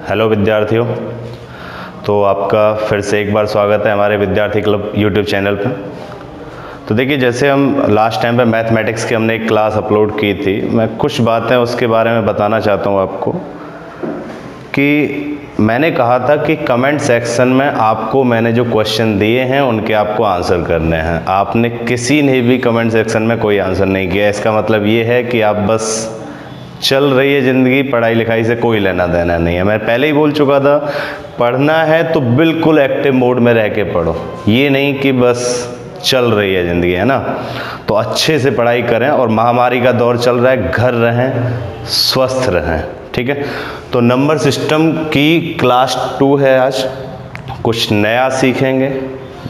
Hello विद्यार्थियों, तो आपका फिर से एक बार स्वागत है हमारे विद्यार्थी क्लब यूट्यूब चैनल पर। तो देखिए, जैसे हम लास्ट टाइम पे मैथमेटिक्स की हमने एक क्लास अपलोड की थी, मैं कुछ बातें उसके बारे में बताना चाहता हूँ आपको कि मैंने कहा था कि कमेंट सेक्शन में आपको मैंने जो क्वेश्चन दिए हैं उनके आपको आंसर करने हैं। आपने किसी ने भी कमेंट सेक्शन में कोई आंसर नहीं किया। इसका मतलब ये है कि आप बस चल रही है ज़िंदगी, पढ़ाई लिखाई से कोई लेना देना नहीं है। मैं पहले ही बोल चुका था, पढ़ना है तो बिल्कुल एक्टिव मोड में रह के पढ़ो, ये नहीं कि बस चल रही है ज़िंदगी, है ना। तो अच्छे से पढ़ाई करें, और महामारी का दौर चल रहा है, घर रहें, स्वस्थ रहें, ठीक है। तो नंबर सिस्टम की क्लास 2 है आज, कुछ नया सीखेंगे।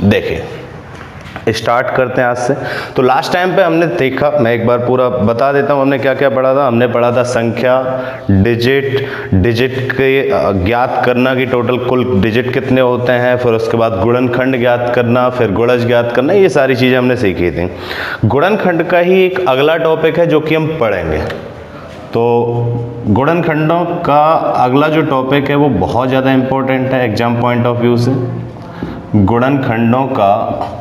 देखिए, स्टार्ट करते हैं आज से। तो लास्ट टाइम पे हमने देखा, मैं एक बार पूरा बता देता हूँ हमने क्या क्या पढ़ा था। हमने पढ़ा था संख्या, डिजिट के ज्ञात करना कि टोटल कुल डिजिट कितने होते हैं, फिर उसके बाद गुणनखंड ज्ञात करना, फिर गुणज ज्ञात करना, ये सारी चीज़ें हमने सीखी थी। गुणनखंड का ही एक अगला टॉपिक है जो कि हम पढ़ेंगे। तो गुणनखंडों का अगला जो टॉपिक है वो बहुत ज़्यादा इम्पोर्टेंट है एग्जाम पॉइंट ऑफ व्यू से। गुणनखंडों का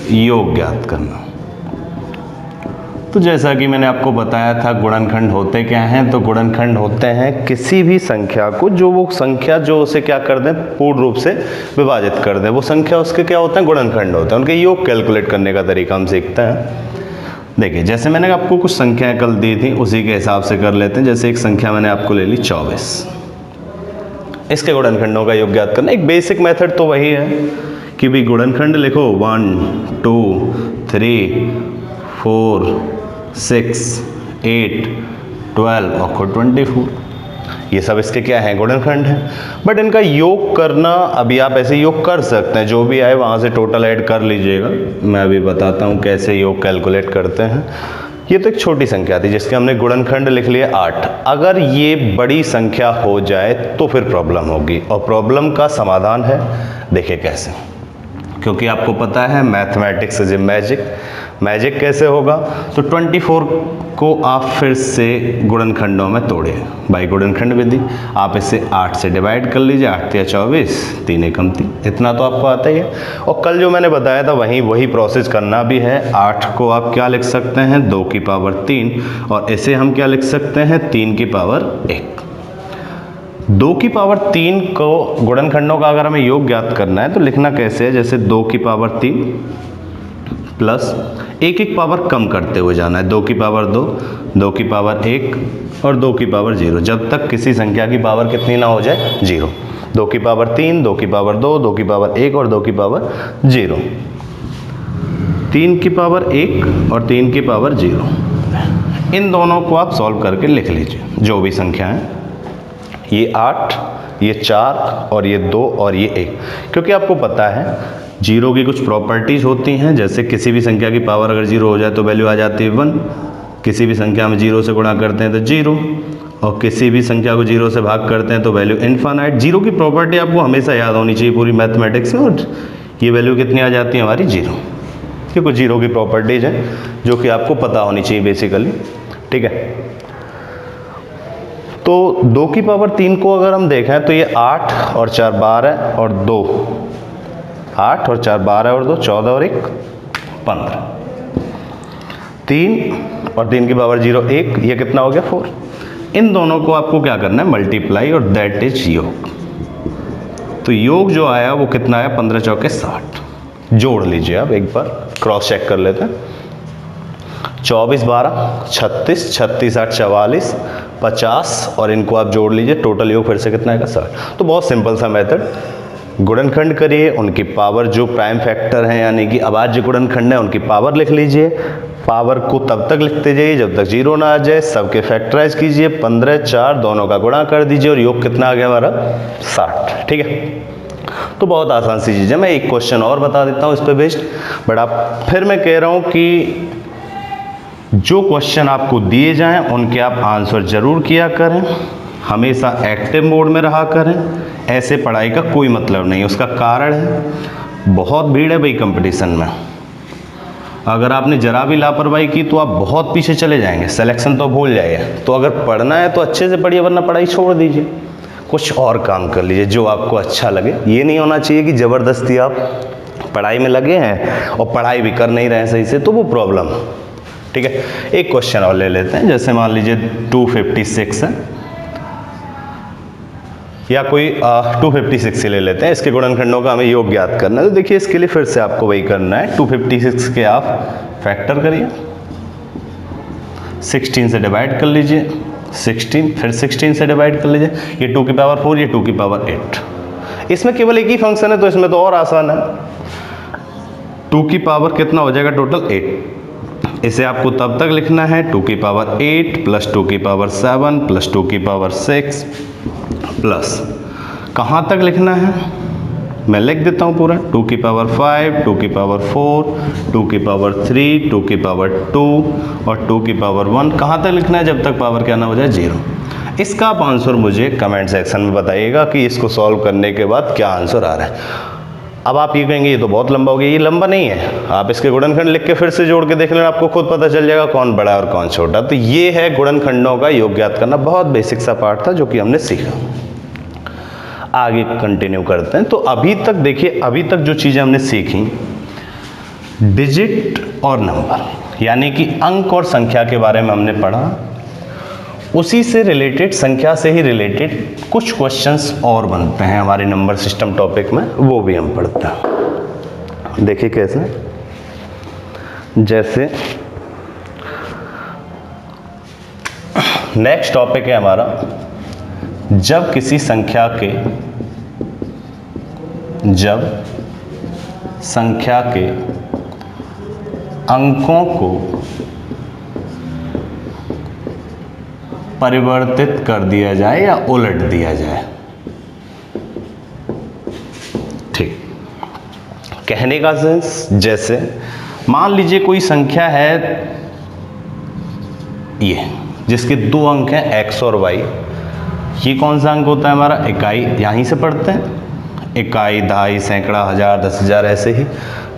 योग ज्ञात करना। तो जैसा कि मैंने आपको बताया था, गुणनखंड होते क्या हैं। तो गुणनखंड होते हैं किसी भी संख्या को, वो संख्या जो उसे क्या कर दें, पूर्ण रूप से विभाजित कर दें, वो संख्या उसके क्या होते हैं, गुणनखंड होते हैं। उनके योग कैलकुलेट करने का तरीका हम सीखते हैं। देखिए, जैसे मैंने आपको कुछ संख्याएं कल दी थी, उसी के हिसाब से कर लेते हैं। जैसे एक संख्या मैंने आपको ले ली 24, इसके गुणनखंडों का योग ज्ञात करना। एक बेसिक मेथड तो वही है कि भी गुणनखंड लिखो 1, 2, 3, 4, 6, 8, 12 और खुद 24। ये सब इसके क्या हैं, गुणनखंड हैं। बट इनका योग करना, अभी आप ऐसे योग कर सकते हैं, जो भी आए वहाँ से टोटल ऐड कर लीजिएगा। मैं अभी बताता हूँ कैसे योग कैलकुलेट करते हैं। ये तो एक छोटी संख्या थी जिसके हमने गुणनखंड लिख लिए 8। अगर ये बड़ी संख्या हो जाए तो फिर प्रॉब्लम होगी, और प्रॉब्लम का समाधान है, देखिए कैसे। क्योंकि आपको पता है मैथमेटिक्स इज ए मैजिक कैसे होगा। तो 24 को आप फिर से गुणनखंडों में तोड़िए बाई गुणनखंड विधि। आप इसे 8 से डिवाइड कर लीजिए, 8 या 24, 3 एकम 3, इतना तो आपको आता ही है। और कल जो मैंने बताया था वही प्रोसेस करना भी है। 8 को आप क्या लिख सकते हैं, 2 की पावर 3, और इसे हम क्या लिख सकते हैं, 3 की पावर 1। 2 की पावर 3 को गुणनखंडों का अगर हमें योग ज्ञात करना है तो लिखना कैसे है, जैसे 2 की पावर 3 प्लस एक पावर कम करते हुए जाना है, 2 की पावर 2, 2 की पावर 1 और 2 की पावर 0, जब तक किसी संख्या की पावर कितनी ना हो जाए, 0। 2 की पावर 3, 2 की पावर 2, 2 की पावर 1 और 2 की पावर 0। 3 की पावर 1 और 3 की पावर 0, इन दोनों को आप सॉल्व करके लिख लीजिए, जो भी संख्या है। ये 8, ये 4 और ये 2 और ये 1। क्योंकि आपको पता है जीरो की कुछ प्रॉपर्टीज होती हैं, जैसे किसी भी संख्या की पावर अगर 0 हो जाए तो वैल्यू आ जाती है 1, किसी भी संख्या में 0 से गुणा करते हैं तो 0, और किसी भी संख्या को 0 से भाग करते हैं तो वैल्यू इनफाइनाइट। जीरो की प्रॉपर्टी आपको हमेशा याद होनी चाहिए पूरी मैथमेटिक्स में, और ये वैल्यू कितनी आ जाती है हमारी, 0। ये कुछ जीरो की प्रॉपर्टीज हैं जो कि आपको पता होनी चाहिए बेसिकली, ठीक है। तो 2 की पावर 3 को अगर हम देखें तो ये 8 और 4 12 और 2, 8 और 4 12 और 2 14 और 1 15, 3 और 3 की पावर 0 1, ये कितना हो गया, 4। इन दोनों को आपको क्या करना है, मल्टीप्लाई, और दैट इज योग। तो योग जो आया वो कितना आया, 15 चौके 60। जोड़ लीजिए, आप एक बार क्रॉस चेक कर लेते हैं। 24 12 36, 36 8 44 50, और इनको आप जोड़ लीजिए, टोटल योग फिर से कितना आएगा, 60। तो बहुत सिंपल सा मेथड, गुणनखंड करिए, उनकी पावर जो प्राइम फैक्टर हैं यानी कि अभाज्य गुणनखंड है उनकी पावर लिख लीजिए। पावर को तब तक लिखते जाइए जब तक 0 ना आ जाए, सबके फैक्टराइज कीजिए, 15 4 दोनों का गुणा कर दीजिए, और योग कितना आ गया हमारा, 60, ठीक है। तो बहुत आसान सी चीज़ है। मैं एक क्वेश्चन और बता देता हूँ इस पर बेस्ड, बट आप फिर मैं कह रहा हूँ कि जो क्वेश्चन आपको दिए जाएं उनके आप आंसर जरूर किया करें, हमेशा एक्टिव मोड में रहा करें। ऐसे पढ़ाई का कोई मतलब नहीं। उसका कारण है बहुत भीड़ है भाई कंपटीशन में। अगर आपने जरा भी लापरवाही की तो आप बहुत पीछे चले जाएंगे, सिलेक्शन तो भूल जाइए। तो अगर पढ़ना है तो अच्छे से पढ़िए, वरना पढ़ाई छोड़ दीजिए। कुछ और काम कर लीजिए जो आपको अच्छा लगे। ये नहीं होना चाहिए कि ज़बरदस्ती आप पढ़ाई में लगे हैं और पढ़ाई भी कर नहीं रहे हैं सही से, तो वो प्रॉब्लम। ठीक है, एक क्वेश्चन और ले लेते हैं। जैसे मान लीजिए 256 है, या कोई 256 ले लेते हैं। इसके गुणनखंडों का हमें योग ज्ञात करना है। तो देखिए इसके लिए फिर से आपको वही करना है, 256 के आप फैक्टर करिए, 16 से डिवाइड कर लीजिए, 16 फिर 16 से डिवाइड कर लीजिए, ये 2 की पावर 4, ये 2 की पावर 8। इसमें केवल एक ही फंक्शन है तो इसमें तो और आसान है। 2 की पावर कितना हो जाएगा टोटल 8। इसे आपको तब तक लिखना है 2 की पावर 8 प्लस 2 की पावर 7 प्लस 2 की पावर 6 प्लस कहाँ तक लिखना है, मैं लिख देता हूँ पूरा, 2 की पावर 5, 2 की पावर 4, 2 की पावर 3, 2 की पावर 2 और 2 की पावर 1। कहाँ तक लिखना है, जब तक पावर क्या ना हो जाए 0। इसका आप आंसर मुझे कमेंट सेक्शन में बताइएगा कि इसको सॉल्व करने के बाद क्या आंसर आ रहा है। अब आप ये कहेंगे ये तो बहुत लंबा हो गया, ये लंबा नहीं है। आप इसके गुणनखंड लिख के फिर से जोड़ के देख लेना, आपको खुद पता चल जाएगा कौन बड़ा और कौन छोटा। तो ये है गुणनखंडों का योग ज्ञात करना, बहुत बेसिक सा पार्ट था जो कि हमने सीखा। आगे कंटिन्यू करते हैं। तो अभी तक देखिए, अभी तक जो चीज़ें हमने सीखी, डिजिट और नंबर यानी कि अंक और संख्या के बारे में हमने पढ़ा। उसी से रिलेटेड, संख्या से ही रिलेटेड कुछ क्वेश्चंस और बनते हैं हमारे नंबर सिस्टम टॉपिक में, वो भी हम पढ़ते हैं। देखिए कैसे, जैसे नेक्स्ट टॉपिक है हमारा, जब किसी संख्या के अंकों को परिवर्तित कर दिया जाए या उलट दिया जाए। ठीक, कहने का सेंस, जैसे मान लीजिए कोई संख्या है ये, जिसके 2 अंक हैं x और y। ये कौन सा अंक होता है हमारा, इकाई, यहीं से पढ़ते हैं, इकाई, दहाई, सैकड़ा, हजार, 10,000, ऐसे ही।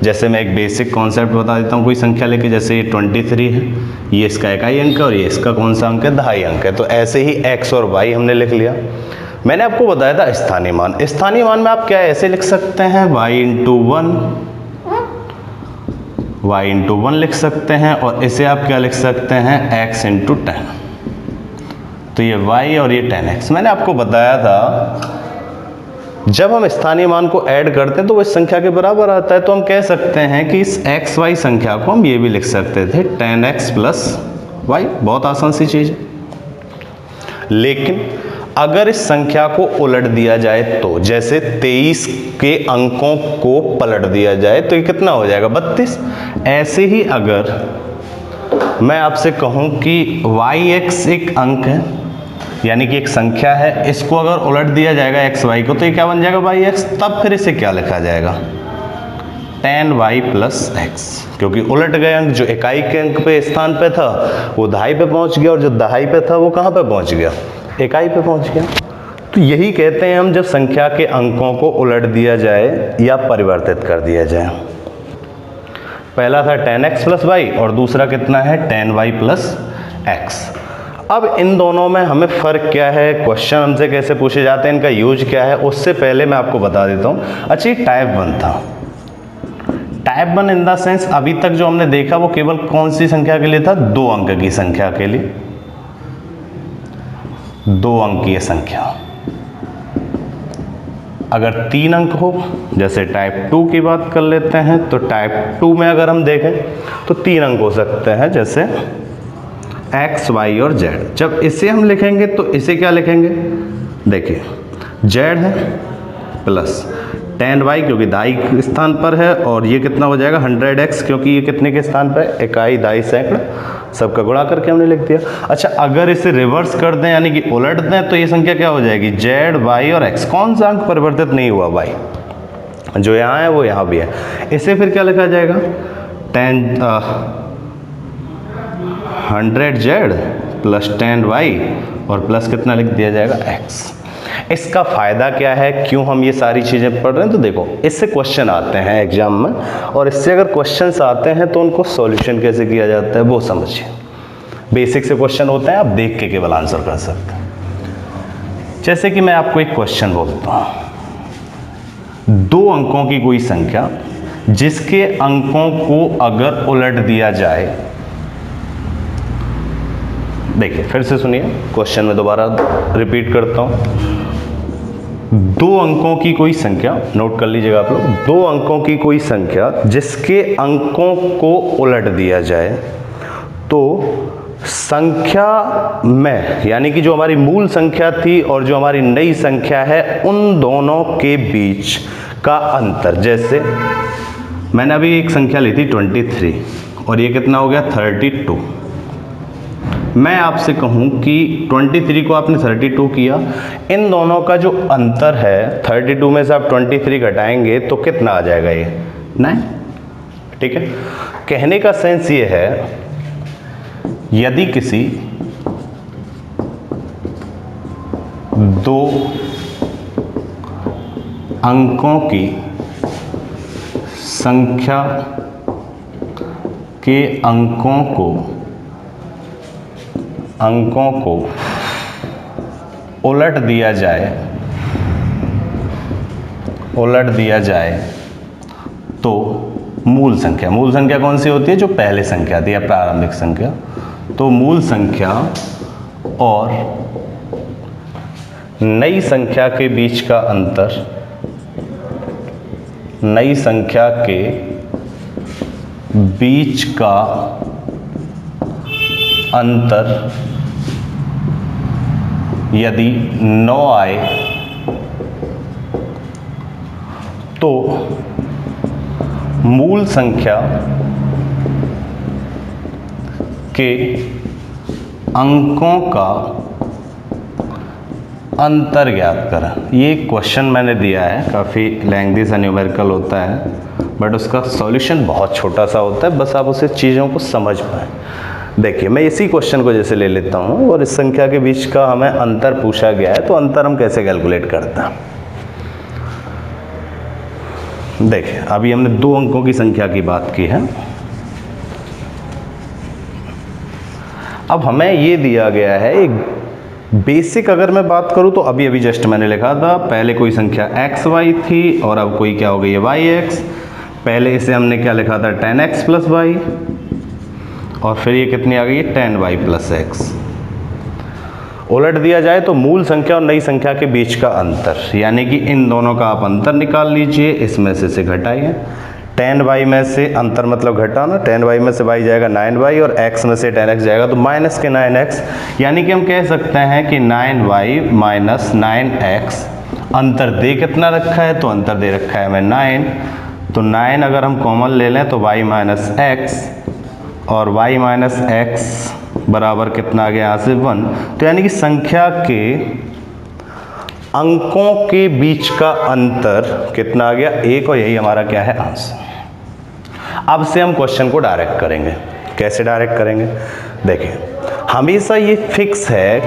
जैसे मैं एक बेसिक कॉन्सेप्ट बता देता हूँ, कोई संख्या लेके, जैसे ये 23 है, ये इसका इकाई अंक है और ये इसका कौन सा अंक है, दहाई अंक है। तो ऐसे ही x और y हमने लिख लिया। मैंने आपको बताया था स्थानीय मान। स्थानीय मान में आप क्या ऐसे लिख सकते हैं, y इंटू 1 लिख सकते हैं, और इसे आप क्या लिख सकते हैं, x इंटू 10। तो ये y और ये 10x। मैंने आपको बताया था जब हम स्थानीय मान को ऐड करते हैं तो वो इस संख्या के बराबर आता है। तो हम कह सकते हैं कि इस x y संख्या को हम ये भी लिख सकते थे 10x प्लस y। बहुत आसान सी चीज़ है। लेकिन अगर इस संख्या को उलट दिया जाए तो, जैसे 23 के अंकों को पलट दिया जाए तो ये कितना हो जाएगा, 32। ऐसे ही अगर मैं आपसे कहूँ कि yx एक अंक है, यानी कि एक संख्या है, इसको अगर उलट दिया जाएगा x y को, तो ये क्या बन जाएगा yx। तब फिर इसे क्या लिखा जाएगा, 10y प्लस x, क्योंकि उलट गए अंक, जो इकाई के अंक पे स्थान पे था वो दहाई पे पहुंच गया, और जो दहाई पे था वो कहाँ पे पहुंच गया, इकाई पे पहुंच गया। तो यही कहते हैं हम, जब संख्या के अंकों को उलट दिया जाए या परिवर्तित कर दिया जाए। पहला था 10x प्लस y और दूसरा कितना है, 10y प्लस x। अब इन दोनों में हमें फ़र्क क्या है, क्वेश्चन हमसे कैसे पूछे जाते हैं, इनका यूज क्या है, उससे पहले मैं आपको बता देता हूँ। अच्छा, ये टाइप 1 था। टाइप 1 इन द सेंस, अभी तक जो हमने देखा वो केवल कौन सी संख्या के लिए था, 2 अंक की संख्या के लिए, 2 अंकीय संख्या। अगर 3 अंक हो, जैसे टाइप 2 की बात कर लेते हैं, तो टाइप 2 में अगर हम देखें तो 3 अंक हो सकते हैं, जैसे x, y और z। जब इसे हम लिखेंगे तो इसे क्या लिखेंगे, देखिए z है प्लस 10y क्योंकि दहाई के स्थान पर है, और ये कितना हो जाएगा 100x क्योंकि ये कितने के स्थान पर, इकाई, दहाई, सैकड़ा, सबका गुणा करके हमने लिख दिया। अच्छा, अगर इसे रिवर्स कर दें यानी कि उलट दें तो ये संख्या क्या हो जाएगी, z, y और x। कौन सा अंक परिवर्तित नहीं हुआ, y, जो यहाँ है वो यहाँ भी है। इसे फिर क्या लिखा जाएगा, 100z प्लस 10y और प्लस कितना लिख दिया जाएगा, x। इसका फ़ायदा क्या है, क्यों हम ये सारी चीज़ें पढ़ रहे हैं, तो देखो इससे क्वेश्चन आते हैं एग्जाम में, और इससे अगर क्वेश्चंस आते हैं तो उनको सॉल्यूशन कैसे किया जाता है वो समझिए। बेसिक से क्वेश्चन होते हैं, आप देख के केवल आंसर कर सकते हैं। जैसे कि मैं आपको एक क्वेश्चन बोलता हूँ, 2 अंकों की कोई संख्या जिसके अंकों को अगर उलट दिया जाए, देखिए फिर से सुनिए क्वेश्चन में दोबारा रिपीट करता हूँ। 2 अंकों की कोई संख्या, नोट कर लीजिएगा आप लोग, 2 अंकों की कोई संख्या जिसके अंकों को उलट दिया जाए तो संख्या में, यानी कि जो हमारी मूल संख्या थी और जो हमारी नई संख्या है, उन दोनों के बीच का अंतर, जैसे मैंने अभी एक संख्या ली थी 23 और ये कितना हो गया 32। मैं आपसे कहूं कि 23 को आपने 32 किया, इन दोनों का जो अंतर है 32 में से आप 23 घटाएंगे तो कितना आ जाएगा, ये 9। ठीक है, कहने का सेंस ये है, यदि किसी 2 अंकों की संख्या के अंकों को उलट दिया जाए तो मूल संख्या कौन सी होती है, जो पहले संख्या थी या प्रारंभिक संख्या, तो मूल संख्या और नई संख्या के बीच का अंतर, नई संख्या के बीच का अंतर यदि 9 आए तो मूल संख्या के अंकों का अंतर ज्ञात करें। ये क्वेश्चन मैंने दिया है, काफ़ी लेंथी सा न्यूमेरिकल होता है, बट उसका सॉल्यूशन बहुत छोटा सा होता है, बस आप उसे चीज़ों को समझ पाएँ। देखिए मैं इसी क्वेश्चन को जैसे ले लेता हूँ और इस संख्या के बीच का हमें अंतर पूछा गया है, तो अंतर हम कैसे कैलकुलेट करते हैं। देखिए अभी हमने 2 अंकों की संख्या की बात की है, अब हमें ये दिया गया है एक बेसिक, अगर मैं बात करूं तो अभी जस्ट मैंने लिखा था, पहले कोई संख्या x y थी और अब कोई क्या हो गई है y x। पहले इसे हमने क्या लिखा था 10x + y, और फिर ये कितनी आ गई है 10y + x। उलट दिया जाए तो मूल संख्या और नई संख्या के बीच का अंतर, यानी कि इन दोनों का आप अंतर निकाल लीजिए, इसमें से घटाइए। 10y में से अंतर मतलब घटाना, 10y में से y जाएगा 9y और x में से 10x जाएगा तो माइनस के 9x, यानी कि हम कह सकते हैं कि 9y - 9x। अंतर दे कितना रखा है, तो अंतर दे रखा है हमें 9, तो 9 अगर हम कॉमन ले लें तो y - x, और y - x बराबर कितना आ गया यहाँ से 1। तो यानी कि संख्या के अंकों के बीच का अंतर कितना आ गया 1, और यही हमारा क्या है आंसर। अब से हम क्वेश्चन को डायरेक्ट करेंगे। कैसे डायरेक्ट करेंगे, देखिए हमेशा ये फिक्स है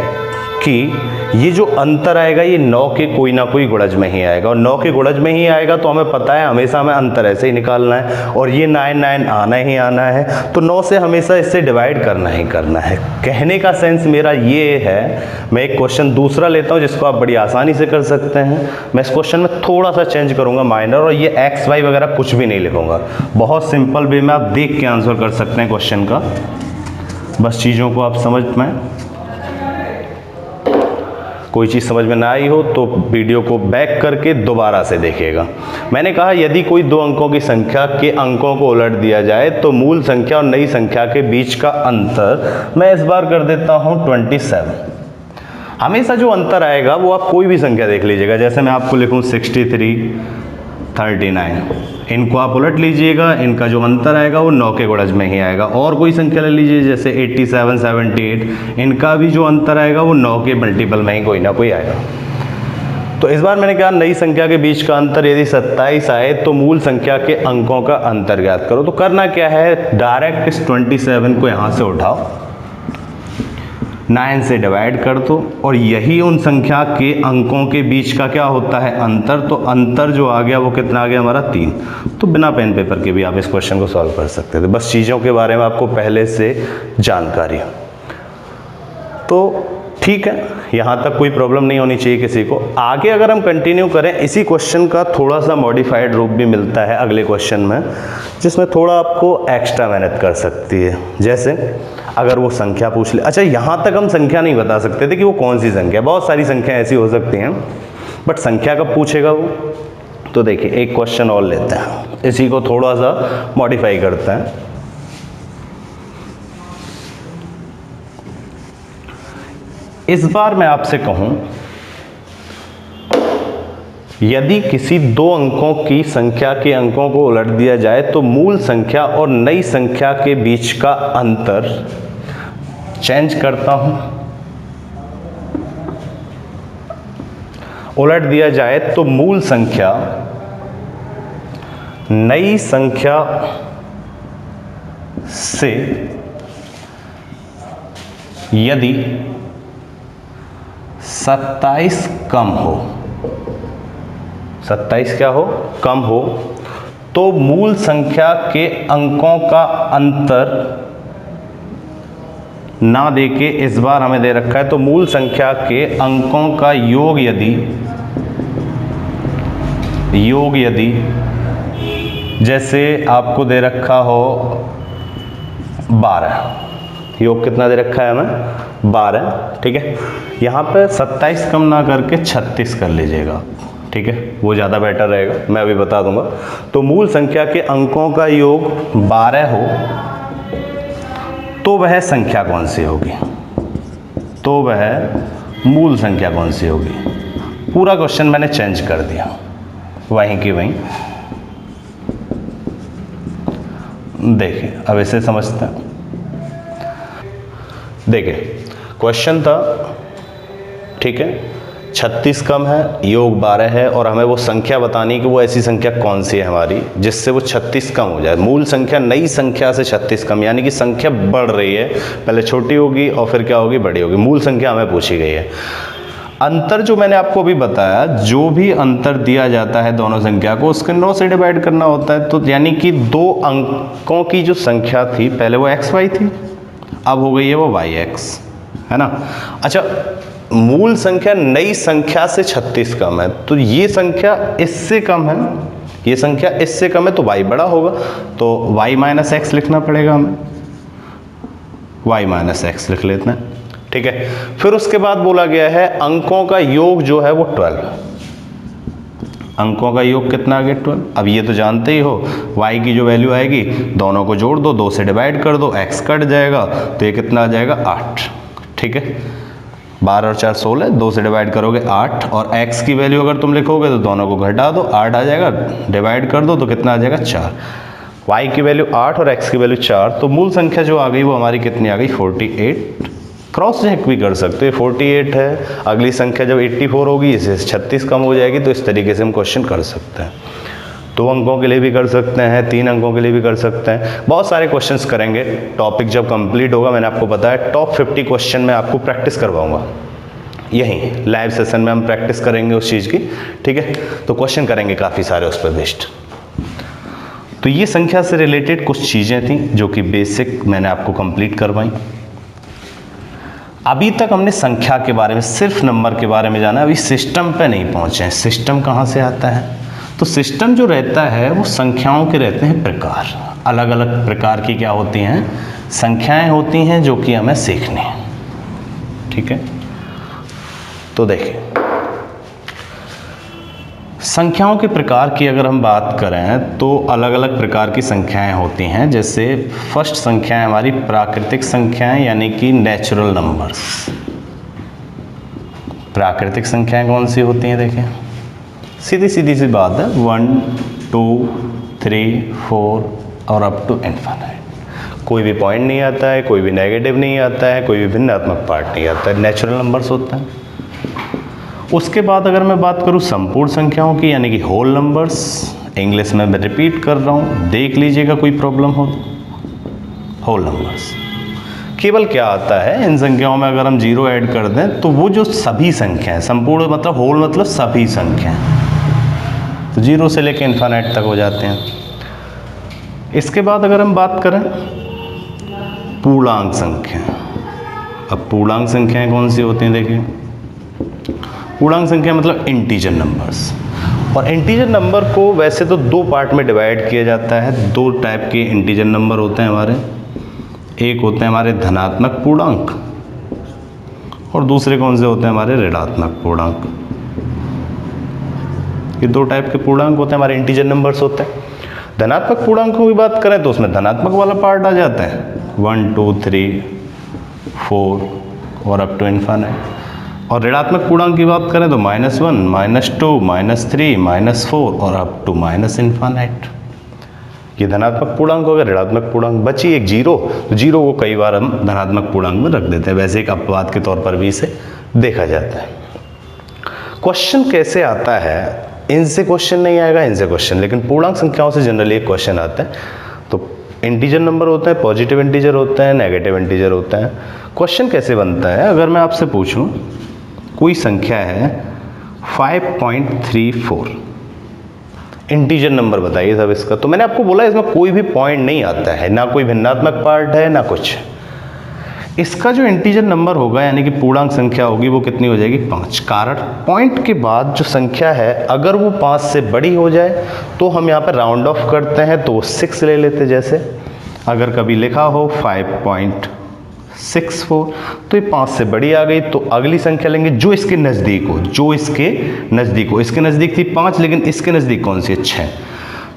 कि ये जो अंतर आएगा ये 9 के कोई ना कोई गुणज में ही आएगा, और 9 के गुणज में ही आएगा तो हमें पता है हमेशा हमें अंतर ऐसे ही निकालना है, और ये 9 आना ही आना है, तो 9 से हमेशा इससे डिवाइड करना ही करना है। कहने का सेंस मेरा ये है, मैं एक क्वेश्चन दूसरा लेता हूँ जिसको आप बड़ी आसानी से कर सकते हैं। मैं इस क्वेश्चन में थोड़ा सा चेंज करूँगा माइनर, और ये x y वगैरह कुछ भी नहीं लिखूँगा, बहुत सिंपल वे में आप देख के आंसर कर सकते हैं क्वेश्चन का, बस चीज़ों को आप समझ पाएँ। कोई चीज़ समझ में ना आई हो तो वीडियो को बैक करके दोबारा से देखिएगा। मैंने कहा यदि कोई 2 अंकों की संख्या के अंकों को उलट दिया जाए तो मूल संख्या और नई संख्या के बीच का अंतर, मैं इस बार कर देता हूं 27। हमेशा जो अंतर आएगा वो आप कोई भी संख्या देख लीजिएगा, जैसे मैं आपको लिखूं 63, 39, इनको आप उलट लीजिएगा, इनका जो अंतर आएगा वो 9 के गुणज में ही आएगा। और कोई संख्या ले लीजिए जैसे 87, 78, इनका भी जो अंतर आएगा वो 9 के मल्टीपल में ही कोई ना कोई आएगा। तो इस बार मैंने कहा नई संख्या के बीच का अंतर यदि 27 आए तो मूल संख्या के अंकों का अंतर ज्ञात करो। तो करना क्या है, डायरेक्ट इस 27 को यहाँ से उठाओ, 9 से डिवाइड कर दो, और यही उन संख्या के अंकों के बीच का क्या होता है अंतर। तो अंतर जो आ गया वो कितना आ गया हमारा 3। तो बिना पेन पेपर के भी आप इस क्वेश्चन को सॉल्व कर सकते थे, बस चीज़ों के बारे में आपको पहले से जानकारी हो। तो ठीक है, यहाँ तक कोई प्रॉब्लम नहीं होनी चाहिए किसी को। आगे अगर हम कंटिन्यू करें, इसी क्वेश्चन का थोड़ा सा मॉडिफाइड रूप भी मिलता है अगले क्वेश्चन में, जिसमें थोड़ा आपको एक्स्ट्रा मेहनत कर सकती है। जैसे अगर वो संख्या पूछ ले, अच्छा यहाँ तक हम संख्या नहीं बता सकते थे कि वो कौन सी संख्या, बहुत सारी संख्या ऐसी हो सकती हैं, बट संख्या कब पूछेगा वो। तो देखिए एक क्वेश्चन और लेते हैं, इसी को थोड़ा सा मॉडिफाई करते हैं। इस बार मैं आपसे कहूं, यदि किसी दो अंकों की संख्या के अंकों को उलट दिया जाए तो मूल संख्या और नई संख्या के बीच का अंतर, चेंज करता हूं, उलट दिया जाए तो मूल संख्या नई संख्या से यदि 27 कम हो, 27 क्या हो, कम हो, तो मूल संख्या के अंकों का अंतर ना देके इस बार हमें दे रखा है, तो मूल संख्या के अंकों का योग यदि जैसे आपको दे रखा हो 12, योग कितना दे रखा है हमें 12, ठीक है। यहाँ पे 27 कम ना करके 36 कर लीजिएगा, ठीक है, वो ज़्यादा बेटर रहेगा, मैं अभी बता दूंगा। तो मूल संख्या के अंकों का योग 12 हो तो वह संख्या कौन सी होगी, तो वह मूल संख्या कौन सी होगी। पूरा क्वेश्चन मैंने चेंज कर दिया, वहीं की वहीं। देखिए अब इसे समझते हैं। देखिए क्वेश्चन था, ठीक है, 36 कम है, योग 12 है, और हमें वो संख्या बतानी कि वो ऐसी संख्या कौन सी है हमारी जिससे वो 36 कम हो जाए। मूल संख्या नई संख्या से 36 कम, यानी कि संख्या बढ़ रही है, पहले छोटी होगी और फिर क्या होगी, बड़ी होगी। मूल संख्या हमें पूछी गई है। अंतर जो मैंने आपको अभी बताया, जो भी अंतर दिया जाता है दोनों संख्या को, उसके 9 से डिवाइड करना होता है। तो यानी कि दो अंकों की जो संख्या थी, पहले वो एक्स वाई थी, अब हो गई है वो वाई एक्स, है ना। अच्छा, मूल संख्या नई संख्या से 36 कम है, तो ये संख्या इससे कम है, ये संख्या इससे कम है, तो y बड़ा होगा, तो y माइनस एक्स लिखना पड़ेगा हमें, y माइनस एक्स लिख लेते हैं, ठीक है। फिर उसके बाद बोला गया है अंकों का योग जो है वो 12, अंकों का योग कितना आ गया 12। अब ये तो जानते ही हो, y की जो वैल्यू आएगी दोनों को जोड़ दो, 2 से डिवाइड कर दो, x कट जाएगा, तो ये कितना आ जाएगा 8, ठीक है। 12 और 4 16, 2 से डिवाइड करोगे 8, और x की वैल्यू अगर तुम लिखोगे तो दोनों को घटा दो, 8 आ जाएगा, डिवाइड कर दो तो कितना आ जाएगा 4। y की वैल्यू 8 और x की वैल्यू 4, तो मूल संख्या जो आ गई वो हमारी कितनी आ गई 48। क्रॉस चेक भी कर सकते हो, 48 है, अगली संख्या जब 84 होगी इससे 36 कम हो जाएगी, तो इस तरीके से हम क्वेश्चन कर सकते हैं। 2 अंकों के लिए भी कर सकते हैं, 3 अंकों के लिए भी कर सकते हैं, बहुत सारे क्वेश्चंस करेंगे। टॉपिक जब कंप्लीट होगा, मैंने आपको बताया टॉप 50 क्वेश्चन में आपको प्रैक्टिस करवाऊंगा, यहीं लाइव सेशन में हम प्रैक्टिस करेंगे उस चीज़ की, ठीक है। तो क्वेश्चन करेंगे काफ़ी सारे उस पर बेस्ड। तो ये संख्या से रिलेटेड कुछ चीज़ें थी जो कि बेसिक मैंने आपको कंप्लीट करवाई। अभी तक हमने संख्या के बारे में, सिर्फ नंबर के बारे में जाना, अभी सिस्टम पे नहीं पहुंचे हैं। सिस्टम कहाँ से आता है, तो सिस्टम जो रहता है वो संख्याओं के रहते हैं प्रकार, अलग अलग प्रकार की क्या होती हैं, संख्याएं होती हैं जो कि हमें सीखनी है, ठीक है। तो देखिए संख्याओं के प्रकार की अगर हम बात करें तो अलग अलग प्रकार की संख्याएं होती हैं। जैसे फर्स्ट संख्याएं हमारी प्राकृतिक संख्याएं, यानी कि नेचुरल नंबर्स। प्राकृतिक संख्याएं कौन सी होती हैं, देखें सीधी सीधी सी बात है, 1 2 3 4 और अप टू इनफाइनाइट। कोई भी पॉइंट नहीं आता है, कोई भी नेगेटिव नहीं आता है, कोई भी भिन्नात्मक पार्ट नहीं आता है, नेचुरल नंबर्स होता है। उसके बाद अगर मैं बात करूं संपूर्ण संख्याओं की, यानी कि होल नंबर्स, इंग्लिश में मैं रिपीट कर रहा हूं, देख लीजिएगा कोई प्रॉब्लम हो तो। होल नंबर्स केवल क्या आता है, इन संख्याओं में अगर हम 0 ऐड कर दें तो वो जो सभी संख्याएं, संपूर्ण मतलब होल मतलब सभी संख्याएं, तो 0 से लेकर इनफाइनाइट तक हो जाते हैं। इसके बाद अगर हम बात करें पूर्णांक संख्या, अब पूर्णांक संख्याएं कौन सी होती हैं, देखिए पूर्णांक संख्या मतलब इंटीजर नंबर्स, और इंटीजर नंबर को वैसे तो दो पार्ट में डिवाइड किया जाता है। दो टाइप के इंटीजर नंबर होते हैं हमारे, एक होते हैं हमारे धनात्मक पूर्णांक और दूसरे कौन से होते हैं हमारे ऋणात्मक पूर्णांक। ये दो टाइप के पूर्णांक होते हैं हमारे, इंटीजर नंबर्स होते हैं। धनात्मक पूर्णांकों की बात करें तो उसमें धनात्मक वाला पार्ट आ जाता है 1 2 3 4 और अप टू इन्फिनिट, और ऋणात्मक पूर्णांक की बात करें तो -1 -2 -3 -4 और अप टू इन्फिनिट। ये धनात्मक पूर्णांक हो गया, ऋणात्मक पूर्णांक। बची एक जीरो, तो जीरो को कई बार हम धनात्मक पूर्णांक में रख देते हैं, वैसे एक अपवाद के तौर पर भी इसे देखा जाता है। क्वेश्चन कैसे आता है, इनसे क्वेश्चन नहीं आएगा, इनसे क्वेश्चन, लेकिन पूर्णांक संख्याओं से जनरली एक क्वेश्चन आता है। तो इंटीजर नंबर होते हैं, पॉजिटिव इंटीजर होते हैं, नेगेटिव इंटीजर होते हैं। क्वेश्चन कैसे बनता है, अगर मैं आपसे पूछूं कोई संख्या है 5.34, इंटीजर नंबर बताइए सब इसका, तो मैंने आपको बोला इसमें कोई भी पॉइंट नहीं आता है, ना कोई भिन्नात्मक पार्ट है ना कुछ। इसका जो इंटीजर नंबर होगा यानी कि पूर्णांक संख्या होगी वो कितनी हो जाएगी, 5। कारण पॉइंट के बाद जो संख्या है अगर वो 5 से बड़ी हो जाए तो हम यहाँ पर राउंड ऑफ करते हैं, तो 6 ले लेते। जैसे अगर कभी लिखा हो 5.64 तो ये 5 से बड़ी आ गई, तो अगली संख्या लेंगे जो इसके नज़दीक हो, जो इसके नज़दीक हो। इसके नज़दीक थी 5 लेकिन इसके नज़दीक कौन सी है, 6,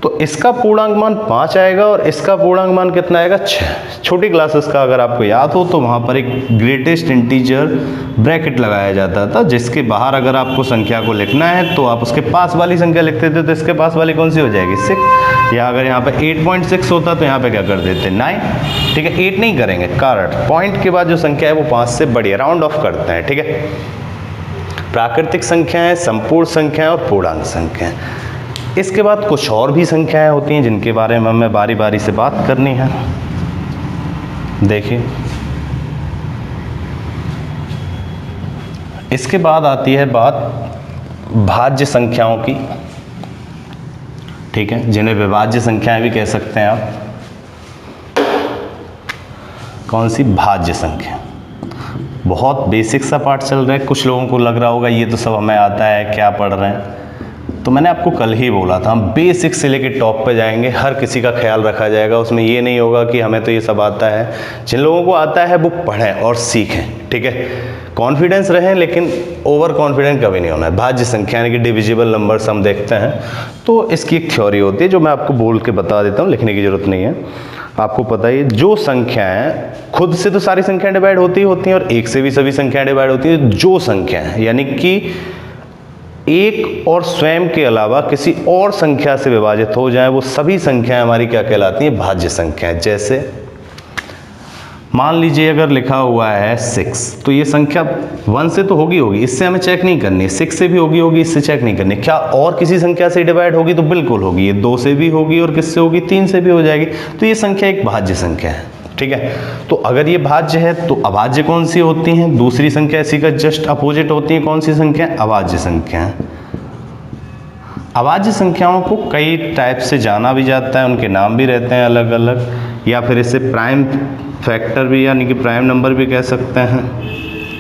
तो इसका पूर्णांक मान 5 आएगा और इसका पूर्णांक मान कितना आएगा, 6। छोटी क्लासेस का अगर आपको याद हो तो वहाँ पर एक ग्रेटेस्ट इंटीजर ब्रैकेट लगाया जाता था, जिसके बाहर अगर आपको संख्या को लिखना है तो आप उसके पास वाली संख्या लिखते थे, तो इसके पास वाली कौन सी हो जाएगी, 6। या अगर यहाँ पे 8.6 होता तो यहाँ पे क्या कर देते, 9। ठीक है, 8 नहीं करेंगे, कारण पॉइंट के बाद जो संख्या है वो 5 से बड़ी है, राउंड ऑफ करते हैं। ठीक है, प्राकृतिक संख्याएं, संपूर्ण संख्याएं और पूर्णांक संख्याएं। इसके बाद कुछ और भी संख्याएं होती हैं जिनके बारे में हमें बारी बारी से बात करनी है। देखिए, इसके बाद आती है बात भाज्य संख्याओं की। ठीक है, जिन्हें विभाज्य संख्याएं भी कह सकते हैं आप। कौन सी, भाज्य संख्या। बहुत बेसिक सा पार्ट चल रहा है, कुछ लोगों को लग रहा होगा ये तो सब हमें आता है, क्या पढ़ रहे हैं। तो मैंने आपको कल ही बोला था हम बेसिक से लेके टॉप पे जाएंगे, हर किसी का ख्याल रखा जाएगा। उसमें ये नहीं होगा कि हमें तो ये सब आता है। जिन लोगों को आता है वो पढ़ें और सीखें। ठीक है, कॉन्फिडेंस रहें लेकिन ओवर कॉन्फिडेंट कभी नहीं होना है। भाज्य संख्या यानी कि डिविजिबल नंबर्स हम देखते हैं, तो इसकी एक थ्योरी होती है जो मैं आपको बोल के बता देता हूँ, लिखने की जरूरत नहीं है। आपको पता है जो संख्याएं खुद से तो सारी संख्याएं डिवाइड होती हैं और एक से भी सभी संख्याएं डिवाइड होती हैं। जो संख्याएं यानी कि एक और स्वयं के अलावा किसी और संख्या से विभाजित हो जाए, वो सभी संख्याएं हमारी क्या कहलाती हैं, भाज्य संख्याएं। जैसे मान लीजिए अगर लिखा हुआ है 6, तो ये संख्या 1 से तो होगी, इससे हमें चेक नहीं करनी है। 6 से भी होगी, इससे चेक नहीं करनी। क्या और किसी संख्या से डिवाइड होगी, तो बिल्कुल होगी। ये 2 से भी होगी और किससे होगी, 3 से भी हो जाएगी। तो ये संख्या एक भाज्य संख्या है। ठीक है, तो अगर ये भाज्य है तो अभाज्य कौन सी होती हैं, दूसरी संख्या इसी का जस्ट अपोजिट होती है। कौन सी संख्या, अभाज्य संख्या। अभाज्य संख्याओं को कई टाइप से जाना भी जाता है, उनके नाम भी रहते हैं अलग अलग, या फिर इसे प्राइम फैक्टर भी यानी कि प्राइम नंबर भी कह सकते हैं।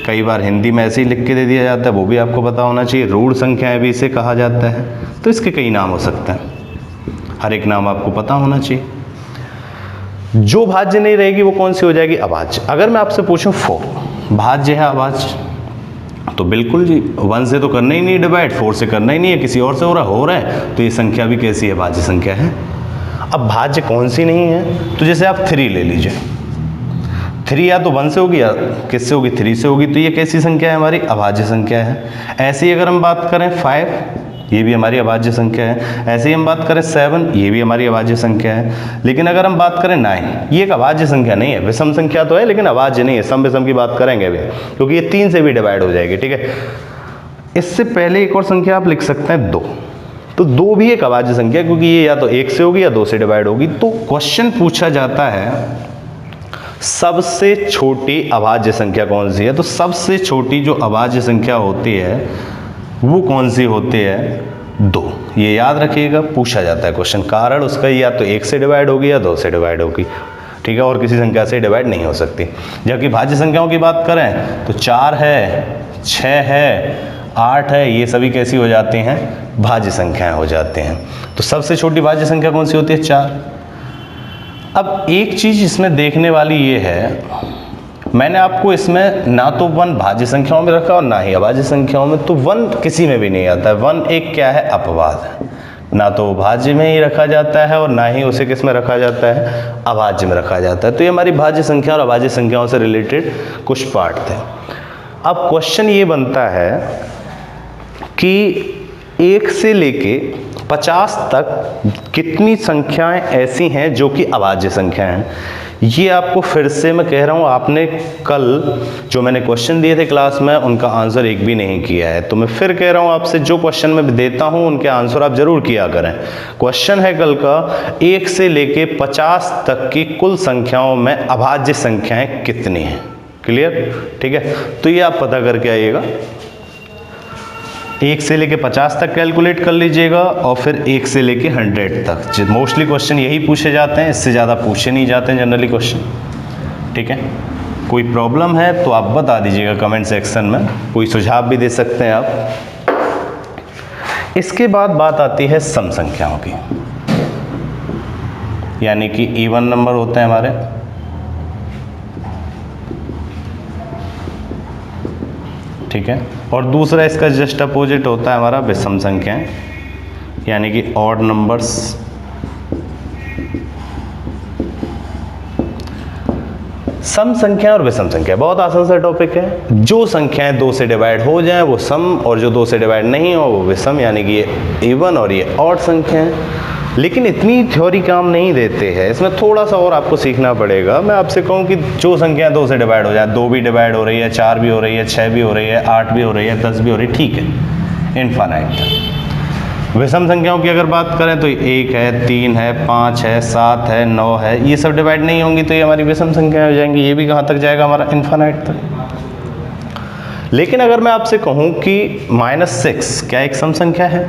कई बार हिंदी में ऐसे ही लिख के दे दिया जाता है, वो भी आपको पता होना चाहिए। रूढ़ संख्याएं भी इसे कहा जाता है। तो इसके कई नाम हो सकते हैं, हर एक नाम आपको पता होना चाहिए। जो भाज्य नहीं रहेगी वो कौन सी हो जाएगी, अभाज्य। अगर मैं आपसे पूछूं 4 भाज्य है अभाज्य, तो बिल्कुल जी, 1 से तो करना ही नहीं डिवाइड, 4 से करना ही नहीं है, किसी और से हो रहा है, तो ये संख्या भी कैसी है, भाज्य संख्या है। अब भाज्य कौन सी नहीं है, तो जैसे आप 3 ले लीजिए। 3 या तो 1 से होगी या किससे होगी, 3 से होगी, तो ये कैसी संख्या है, हमारी अभाज्य संख्या है। ऐसे ही अगर हम बात करें 5, ये भी हमारी अभाज्य संख्या है। ऐसे ही हम बात करें 7, ये भी हमारी अभाज्य संख्या है। लेकिन अगर हम बात करें 9, ये एक अभाज्य संख्या नहीं है, विषम संख्या तो है लेकिन अभाज्य नहीं है। सम विषम की बात करेंगे अभी, क्योंकि ये 3 से भी डिवाइड हो जाएगी। ठीक है, इससे पहले एक और संख्या आप लिख सकते हैं 2, तो 2 भी एक अभाज्य संख्या, क्योंकि ये या तो 1 से होगी या 2 से डिवाइड होगी। तो क्वेश्चन पूछा जाता है सबसे छोटी अभाज्य संख्या कौन सी है, तो सबसे छोटी जो अभाज्य संख्या होती है वो कौन सी होती है, 2। ये याद रखिएगा, पूछा जाता है क्वेश्चन। कारण उसका या तो 1 से डिवाइड होगी या 2 से डिवाइड होगी। ठीक है, और किसी संख्या से डिवाइड नहीं हो सकती। जबकि भाज्य संख्याओं की बात करें तो 4 है, 6 है, 8 है, ये सभी कैसी हो जाती हैं, भाज्य संख्याएं हो जाती हैं। तो सबसे छोटी भाज्य संख्या कौन सी होती है, 4। अब एक चीज इसमें देखने वाली ये है, मैंने आपको इसमें ना तो 1 भाज्य संख्याओं में रखा और ना ही अभाज्य संख्याओं में, तो 1 किसी में भी नहीं आता है। 1 एक क्या है, अपवाद है, ना तो भाज्य में ही रखा जाता है और ना ही उसे किस में रखा जाता है, अभाज्य में रखा जाता है। तो ये हमारी भाज्य संख्या और अभाज्य संख्याओं से रिलेटेड कुछ पार्ट थे। अब क्वेश्चन ये बनता है कि 1 से लेके 50 तक कितनी संख्याएं ऐसी हैं जो कि अभाज्य संख्याएं हैं। ये आपको फिर से मैं कह रहा हूँ, आपने कल जो मैंने क्वेश्चन दिए थे क्लास में उनका आंसर एक भी नहीं किया है, तो मैं फिर कह रहा हूँ आपसे, जो क्वेश्चन मैं देता हूँ उनके आंसर आप जरूर किया करें। क्वेश्चन है कल का, 1 से लेके 50 तक की कुल संख्याओं में अभाज्य संख्याएं कितनी हैं। क्लियर, ठीक है, तो ये आप पता करके आइएगा। 1 से लेके 50 तक कैलकुलेट कर लीजिएगा और फिर 1 से लेके 100 तक। मोस्टली क्वेश्चन यही पूछे जाते हैं, इससे ज़्यादा पूछे नहीं जाते हैं जनरली क्वेश्चन, ठीक है। कोई प्रॉब्लम है तो आप बता दीजिएगा कमेंट सेक्शन में, कोई सुझाव भी दे सकते हैं आप। इसके बाद बात आती है सम संख्याओं की, यानी कि इवन नंबर होते हैं हमारे, ठीक है, और दूसरा इसका जस्ट अपोजिट होता है हमारा विषम संख्याएं, यानी कि ऑड नंबर्स। सम संख्या और विषम संख्या बहुत आसान सा टॉपिक है। जो संख्याएं 2 से डिवाइड हो जाएं वो सम, और जो 2 से डिवाइड नहीं हो वो विषम, यानी कि ये इवन और ये ऑड संख्याएं। लेकिन इतनी थ्योरी काम नहीं देते हैं, इसमें थोड़ा सा और आपको सीखना पड़ेगा। मैं आपसे कहूँ कि जो संख्याएं 2 से डिवाइड हो जाए, 2 भी डिवाइड हो रही है, 4 भी हो रही है, 6 भी हो रही है, 8 भी हो रही है, 10 भी हो रही है, ठीक है, इनफाइनाइट। विषम संख्याओं की अगर बात करें तो 1 है, 3 है, 5 है, 7 है, 9 है, ये सब डिवाइड नहीं होंगी तो ये हमारी विषम संख्याएं हो जाएंगी। ये भी कहाँ तक जाएगा हमारा, इनफाइनाइट तक। लेकिन अगर मैं आपसे कहूँ कि -6 क्या एक सम संख्या है,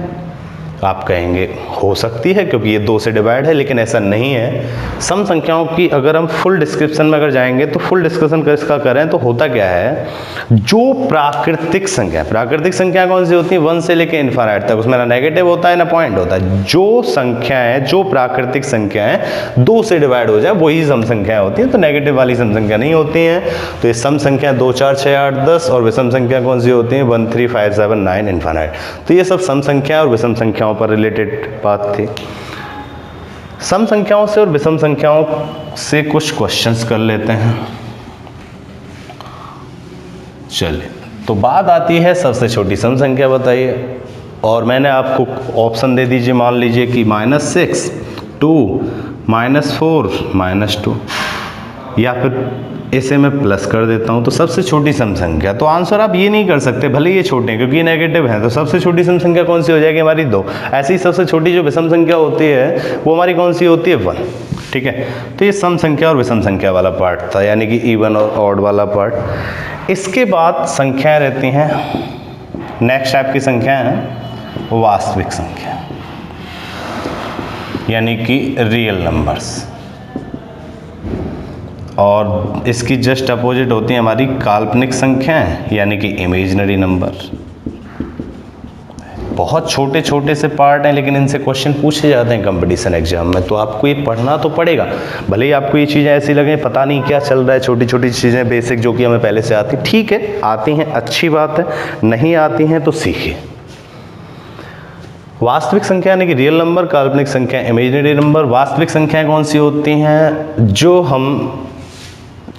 आप कहेंगे हो सकती है क्योंकि ये 2 से डिवाइड है, लेकिन ऐसा नहीं है। सम संख्याओं की अगर हम फुल डिस्क्रिप्शन में अगर जाएंगे तो फुल डिस्कशन इसका करें तो होता क्या है, जो प्राकृतिक संख्या, प्राकृतिक संख्या कौन सी होती है, 1 से लेकर इनफाइनाइट तक, उसमें ना नेगेटिव होता है ना पॉइंट होता है। जो संख्याएं, जो प्राकृतिक संख्याएं 2 से डिवाइड हो जाए वही सम संख्याएं होती हैं, तो नेगेटिव वाली सम संख्या नहीं होती हैं। तो ये सम संख्या 2, 4, 6, 8, 10 और विषम संख्या कौन सी होती है, 1, 3, 5, 7, 9 इनफाइनाइट। तो ये सब सम संख्या और विषम संख्याओं पर रिलेटेड बात थी। सम संख्याओं से और विषम संख्याओं से कुछ क्वेश्चंस कर लेते हैं। चलिए, तो बात आती है सबसे छोटी सम संख्या बताइए, और मैंने आपको ऑप्शन दे दीजिए, मान लीजिए कि -6, 2, -4, -2, या फिर इसे मैं प्लस कर देता हूं। तो सबसे छोटी सम संख्या, तो आंसर आप ये नहीं कर सकते भले ये छोटे हैं क्योंकि ये नेगेटिव है, तो सबसे छोटी सम संख्या कौन सी हो जाएगी हमारी, 2। ऐसी ही सबसे छोटी जो विषम संख्या होती है वो हमारी कौन सी होती है, 1, ठीक है। तो ये सम संख्या और विषम संख्या वाला पार्ट था, यानी कि इवन और ऑड वाला पार्ट। इसके बाद संख्याएं रहती हैं, नेक्स्ट टाइप की संख्याएं हैं वास्तविक संख्या, यानी कि रियल नंबर्स, और इसकी जस्ट अपोजिट होती है हमारी काल्पनिक संख्याएं, यानी कि इमेजिनरी नंबर। बहुत छोटे छोटे से पार्ट हैं, लेकिन इनसे क्वेश्चन पूछे जाते हैं कंपटीशन एग्जाम में, तो आपको ये पढ़ना तो पड़ेगा। भले ही आपको ये चीज़ें ऐसी लगें पता नहीं क्या चल रहा है, छोटी छोटी चीज़ें बेसिक जो कि हमें पहले से आती, ठीक है, आती हैं, अच्छी बात है, नहीं आती हैं तो सीखिए। वास्तविक संख्या यानी कि रियल नंबर, काल्पनिक संख्या इमेजिनरी नंबर। वास्तविक संख्याएं कौन सी होती हैं, जो हम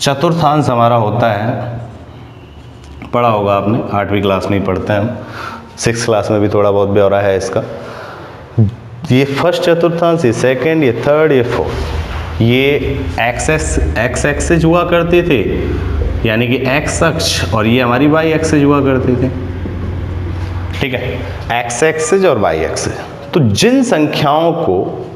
चतुर्थांश हमारा होता है, पढ़ा होगा आपने, 8वीं क्लास में ही पढ़ते हैं हम, 6th क्लास में भी थोड़ा बहुत ब्यौरा है इसका। ये फर्स्ट चतुर्थांश, ये सेकंड, ये थर्ड, ये फोर्थ, ये एक्स एक्सिस हुआ करते थे, यानी कि एक्स अक्ष, और ये हमारी वाई एक्सिस हुआ करते थे, ठीक है, एक्स एक्सिस और वाई एक्सिस। तो जिन संख्याओं को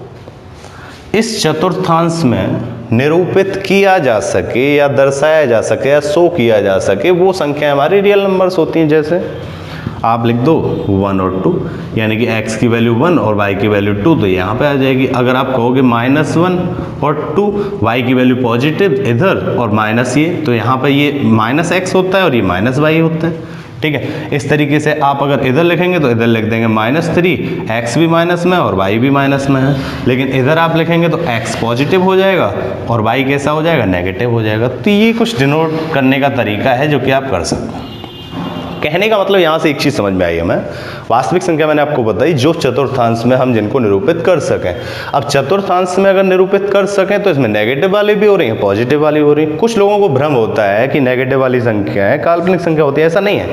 इस चतुर्थांश में निरूपित किया जा सके या दर्शाया जा सके या शो किया जा सके वो संख्या हमारी रियल नंबर्स होती हैं। जैसे आप लिख दो 1 और 2, यानी कि x की वैल्यू 1 और y की वैल्यू 2, तो यहाँ पे आ जाएगी। अगर आप कहोगे -1 और 2, y की वैल्यू पॉजिटिव इधर और माइनस ये, तो यहाँ पे ये -x होता है और ये -y होता है। ठीक है, इस तरीके से आप अगर इधर लिखेंगे तो इधर लिख देंगे -3, x भी माइनस में और y भी माइनस में है, लेकिन इधर आप लिखेंगे तो x पॉजिटिव हो जाएगा और y कैसा हो जाएगा, नेगेटिव हो जाएगा। तो ये कुछ डिनोट करने का तरीका है जो कि आप कर सकते हैं। कहने का मतलब यहाँ से एक चीज़ समझ में आई हमें, वास्तविक संख्या मैंने आपको बताई जो चतुर्थांश में हम जिनको निरूपित कर सकें। अब चतुर्थांश में अगर निरूपित कर सकें तो इसमें नेगेटिव वाली भी हो रही है, पॉजिटिव वाली हो रही है। कुछ लोगों को भ्रम होता है कि नेगेटिव वाली संख्या है काल्पनिक संख्या होती है, ऐसा नहीं है।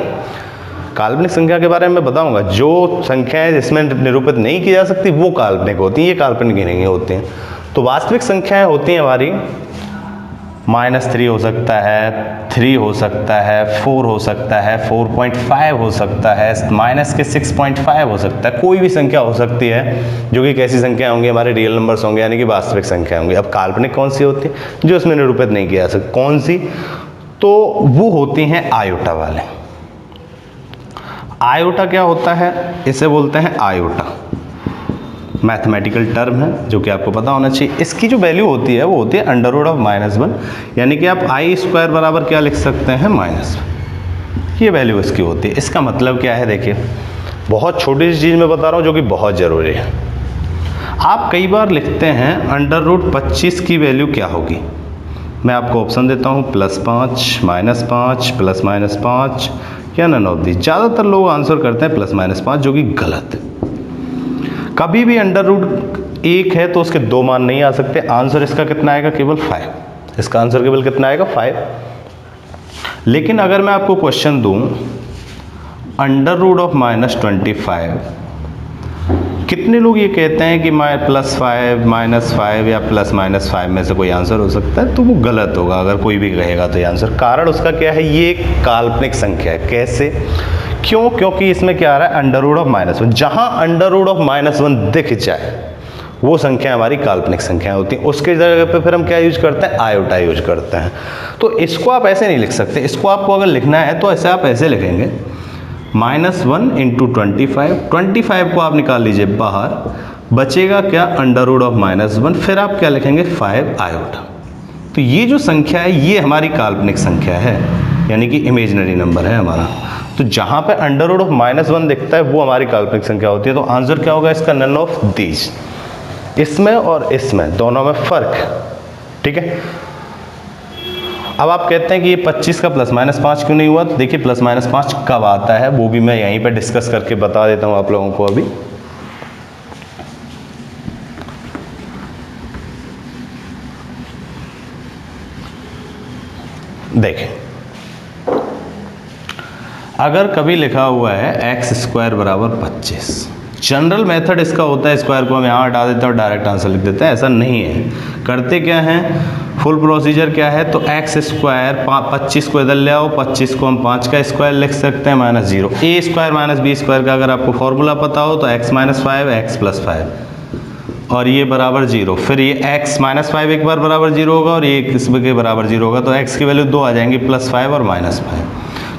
काल्पनिक संख्या के बारे में मैं बताऊंगा, जो संख्याएं जिसमें निरूपित नहीं की जा सकती वो काल्पनिक होती हैं, ये काल्पनिक ही नहीं होती हैं। तो वास्तविक संख्याएं होती हैं हमारी -3 हो सकता है, 3 हो सकता है, 4 हो सकता है, 4.5 हो सकता है, -6.5 हो सकता है, कोई भी संख्या हो सकती है जो कि कैसी संख्या होंगी, हमारे रियल नंबर्स होंगे, यानी कि वास्तविक संख्या होंगी। अब काल्पनिक कौन सी होती है, जो इसमें निरूपित नहीं किया जा सकता, कौन सी, तो वो होती हैं आयोटा वाले। आयोटा क्या होता है, इसे बोलते हैं आयोटा, मैथमेटिकल टर्म है जो कि आपको पता होना चाहिए। इसकी जो वैल्यू होती है वो होती है √-1, यानी कि आप i² बराबर क्या लिख सकते हैं, -1, ये वैल्यू इसकी होती है। इसका मतलब क्या है, देखिए बहुत छोटी सी चीज़ मैं बता रहा हूँ जो कि बहुत ज़रूरी है। आप कई बार लिखते हैं √25 की वैल्यू क्या होगी, मैं आपको ऑप्शन देता हूँ +5, -5, +-5 या नन ऑफ दिस। ज़्यादातर लोग आंसर करते हैं +-5, जो कि गलत है। कभी भी √1 है तो उसके 2 मान नहीं आ सकते। आंसर इसका कितना आएगा, केवल 5। इसका आंसर केवल कितना आएगा, 5। लेकिन अगर मैं आपको क्वेश्चन दूं √-25, कितने लोग ये कहते हैं कि +5, -5 या +-5 में से कोई आंसर हो सकता है, तो वो गलत होगा अगर कोई भी कहेगा तो ये आंसर। कारण उसका क्या है, ये एक काल्पनिक संख्या है। कैसे, क्यों, क्योंकि इसमें क्या आ रहा है, √-1। जहां √-1 दिख जाए वो संख्या हमारी काल्पनिक संख्या होती है। उसके जगह पे फिर हम क्या यूज करते हैं, आयोटा यूज करते हैं। तो इसको आप ऐसे नहीं लिख सकते, इसको आपको अगर लिखना है तो ऐसे आप ऐसे लिखेंगे -1 × 25 को आप निकाल लीजिए बाहर, बचेगा क्या, √-1, फिर आप क्या लिखेंगे, 5 आयोटा। तो ये जो संख्या है ये हमारी काल्पनिक संख्या है, यानी कि इमेजिनरी नंबर है हमारा। तो जहां पे √-1 दिखता है वो हमारी काल्पनिक संख्या होती है। तो आंसर क्या होगा इसका, नन ऑफ दीज। इसमें और इसमें दोनों में फर्क है। ठीक है, अब आप कहते हैं कि ये 25 का +-5 क्यों नहीं हुआ, तो देखिए +-5 कब आता है वो भी मैं यहीं पे डिस्कस करके बता देता हूं आप लोगों को। अभी देखें, अगर कभी लिखा हुआ है x² = 25, जनरल मेथड इसका होता है स्क्वायर को हम यहाँ हटा देते हैं और डायरेक्ट आंसर लिख देते हैं। ऐसा नहीं है, करते क्या हैं, फुल प्रोसीजर क्या है, तो x² 25 को इधर ले आओ, 25 को हम 5 का स्क्वायर लिख सकते हैं -0। a² - b² का अगर आपको फॉर्मूला पता हो तो x - 5 x + 5 और ये बराबर 0। फिर ये x - 5 एक बार बराबर 0 होगा और ये इसके बराबर 0 होगा, तो x की वैल्यू 2 आ जाएंगी, +5 और -5।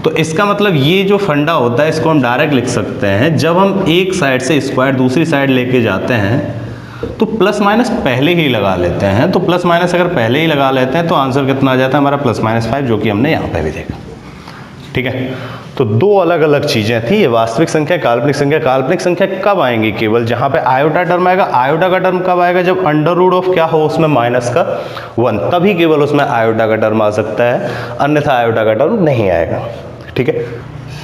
तो इसका मतलब ये जो फंडा होता है इसको हम डायरेक्ट लिख सकते हैं। जब हम एक साइड से स्क्वायर दूसरी साइड लेके जाते हैं तो +- पहले ही लगा लेते हैं। तो +- अगर पहले ही लगा लेते हैं तो आंसर कितना आ जाता है हमारा, +-5, जो कि हमने यहाँ पे भी देखा। ठीक है, तो दो अलग अलग चीजें थी, ये वास्तविक संख्या, काल्पनिक संख्या। काल्पनिक संख्या कब आएंगी, केवल जहां पे आयोटा टर्म आएगा। आयोटा का टर्म कब आएगा, जब √ क्या हो उसमें -1, तभी केवल उसमें आयोटा का टर्म आ सकता है, अन्यथा आयोटा का टर्म नहीं आएगा। ठीक है,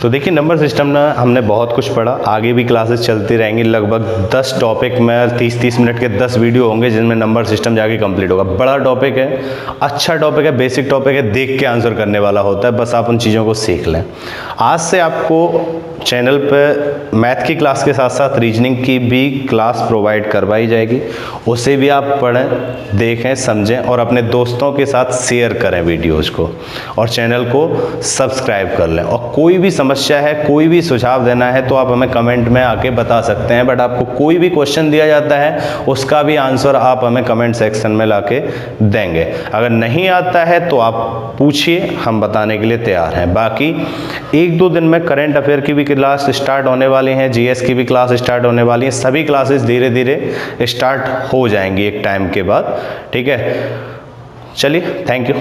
तो देखिए नंबर सिस्टम में हमने बहुत कुछ पढ़ा, आगे भी क्लासेस चलती रहेंगी। लगभग 10 टॉपिक में 30-30 मिनट के 10 वीडियो होंगे जिनमें नंबर सिस्टम जाके कंप्लीट होगा। बड़ा टॉपिक है, अच्छा टॉपिक है, बेसिक टॉपिक है, देख के आंसर करने वाला होता है, बस आप उन चीज़ों को सीख लें। आज से आपको चैनल पे मैथ की क्लास के साथ साथ रीजनिंग की भी क्लास प्रोवाइड करवाई जाएगी, उसे भी आप पढ़ें, देखें, समझें और अपने दोस्तों के साथ शेयर करें वीडियोज़ को, और चैनल को सब्सक्राइब कर लें। और कोई भी समस्या है, कोई भी सुझाव देना है तो आप हमें कमेंट में आके बता सकते हैं। बट आपको कोई भी क्वेश्चन दिया जाता है उसका भी आंसर आप हमें कमेंट सेक्शन में लाके देंगे। अगर नहीं आता है तो आप पूछिए, हम बताने के लिए तैयार हैं। बाकी 1-2 दिन में करंट अफेयर की भी क्लास स्टार्ट होने वाली हैं, जीएस की भी क्लास स्टार्ट होने वाली है। सभी क्लासेस धीरे धीरे स्टार्ट हो जाएंगी एक टाइम के बाद। ठीक है, चलिए, थैंक यू।